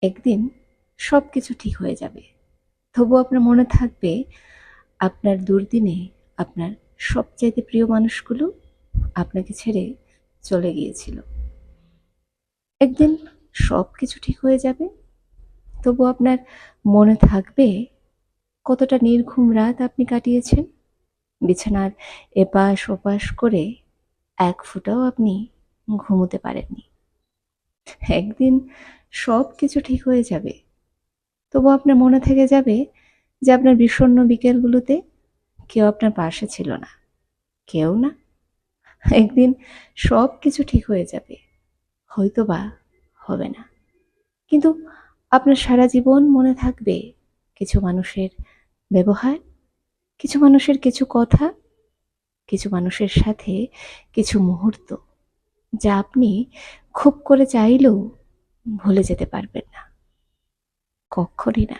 একদিন সব কিছু ঠিক হয়ে যাবে, তবুও আপনার মনে থাকবে আপনার দুর্দিনে আপনার সবচাইতে প্রিয় মানুষগুলো আপনাকে ছেড়ে চলে গিয়েছিল। একদিন সব কিছু ঠিক হয়ে যাবে, তবু আপনার মনে থাকবে কতটা নির্ঘুম রাত আপনি কাটিয়েছেন, বিছানার এপাশ ওপাশ করে এক ফোঁটাও আপনি ঘুমোতে পারেননি। একদিন সব কিছু ঠিক হয়ে যাবে, তবু আপনার মনে থেকে যাবে যে আপনার বিষণ্ণ বিকেলগুলোতে কেউ আপনার পাশে ছিল না, কেউ না। একদিন সব কিছু ঠিক হয়ে যাবে, হয়তো বা হবে না, কিন্তু আপনার সারা জীবন মনে থাকবে কিছু মানুষের ব্যবহার, কিছু মানুষের কিছু কথা, কিছু মানুষের সাথে কিছু মুহূর্ত, যা আপনি খুব করে চাইলেও ভুলে যেতে পারবেন না, কখনই না।